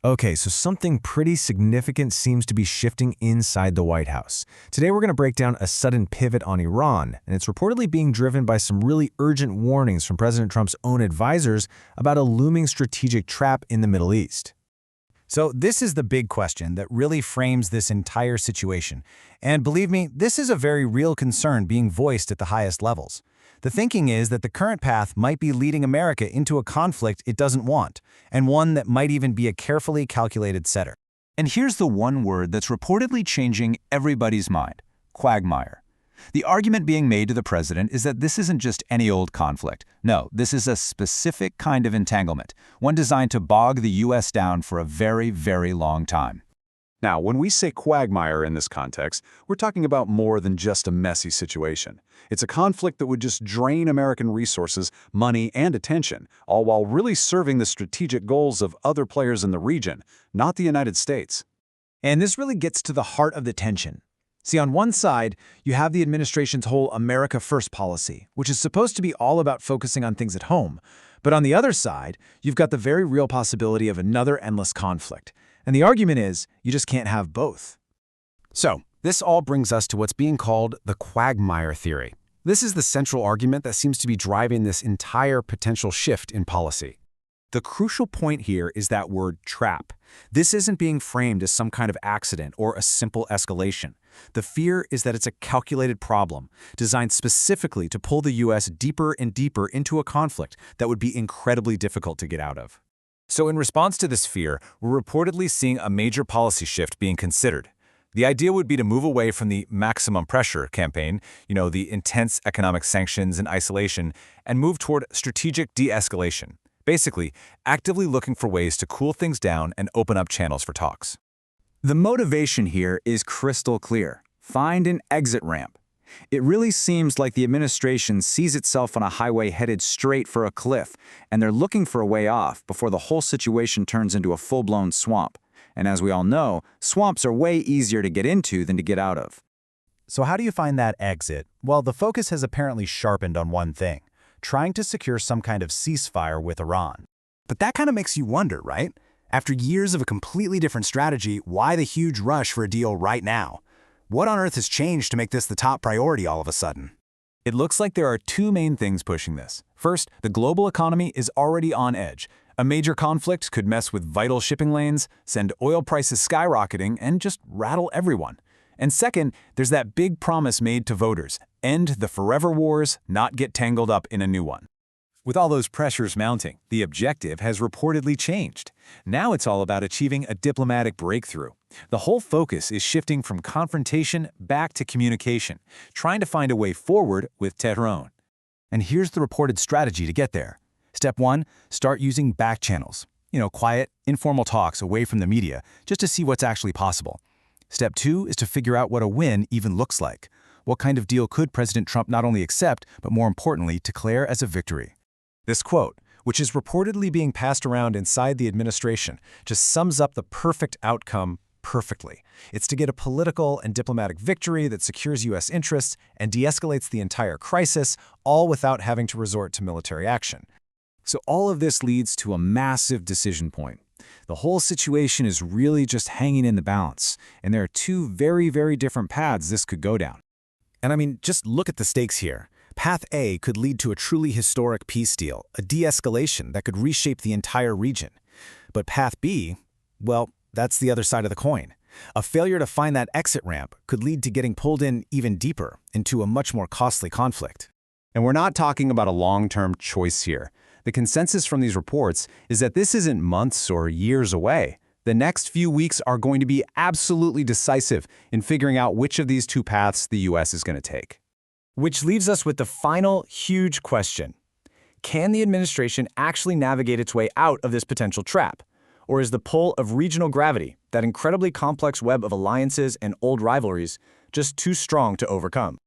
Okay, so something pretty significant seems to be shifting inside the White House. Today we're going to break down a sudden pivot on Iran, and it's reportedly being driven by some really urgent warnings from President Trump's own advisors about a looming strategic trap in the Middle East. So this is the big question that really frames this entire situation. And believe me, this is a very real concern being voiced at the highest levels. The thinking is that the current path might be leading America into a conflict it doesn't want, and one that might even be a carefully calculated setter. And here's the one word that's reportedly changing everybody's mind: quagmire. The argument being made to the president is that this isn't just any old conflict. No, this is a specific kind of entanglement, one designed to bog the U.S. down for a very, very long time. Now, when we say quagmire in this context, we're talking about more than just a messy situation. It's a conflict that would just drain American resources, money, and attention, all while really serving the strategic goals of other players in the region, not the United States. And this really gets to the heart of the tension. See, on one side, you have the administration's whole America First policy, which is supposed to be all about focusing on things at home. But on the other side, you've got the very real possibility of another endless conflict. And the argument is, you just can't have both. So, this all brings us to what's being called the quagmire theory. This is the central argument that seems to be driving this entire potential shift in policy. The crucial point here is that word trap. This isn't being framed as some kind of accident or a simple escalation. The fear is that it's a calculated problem, designed specifically to pull the U.S. deeper and deeper into a conflict that would be incredibly difficult to get out of. So in response to this fear, we're reportedly seeing a major policy shift being considered. The idea would be to move away from the maximum pressure campaign, the intense economic sanctions and isolation, and move toward strategic de-escalation. Basically, actively looking for ways to cool things down and open up channels for talks. The motivation here is crystal clear: find an exit ramp. It really seems like the administration sees itself on a highway headed straight for a cliff, and they're looking for a way off before the whole situation turns into a full-blown swamp. And as we all know, swamps are way easier to get into than to get out of. So how do you find that exit? Well, the focus has apparently sharpened on one thing: trying to secure some kind of ceasefire with Iran. But that kind of makes you wonder, right? After years of a completely different strategy, why the huge rush for a deal right now? What on earth has changed to make this the top priority all of a sudden? It looks like there are two main things pushing this. First, the global economy is already on edge. A major conflict could mess with vital shipping lanes, send oil prices skyrocketing, and just rattle everyone. And second, there's that big promise made to voters: end the forever wars, not get tangled up in a new one. With all those pressures mounting, the objective has reportedly changed. Now it's all about achieving a diplomatic breakthrough. The whole focus is shifting from confrontation back to communication, trying to find a way forward with Tehran. And here's the reported strategy to get there. Step 1, start using back channels. Quiet, informal talks away from the media, just to see what's actually possible. Step 2 is to figure out what a win even looks like. What kind of deal could President Trump not only accept, but more importantly, declare as a victory? This quote, which is reportedly being passed around inside the administration, just sums up the perfect outcome perfectly. It's to get a political and diplomatic victory that secures U.S. interests and de-escalates the entire crisis, all without having to resort to military action. So all of this leads to a massive decision point. The whole situation is really just hanging in the balance, and there are two very, very different paths this could go down. And I mean, just look at the stakes here. Path A could lead to a truly historic peace deal, a de-escalation that could reshape the entire region. But Path B, well, that's the other side of the coin. A failure to find that exit ramp could lead to getting pulled in even deeper into a much more costly conflict. And we're not talking about a long-term choice here. The consensus from these reports is that this isn't months or years away. The next few weeks are going to be absolutely decisive in figuring out which of these two paths the U.S. is going to take. Which leaves us with the final huge question. Can the administration actually navigate its way out of this potential trap? Or is the pull of regional gravity, that incredibly complex web of alliances and old rivalries, just too strong to overcome?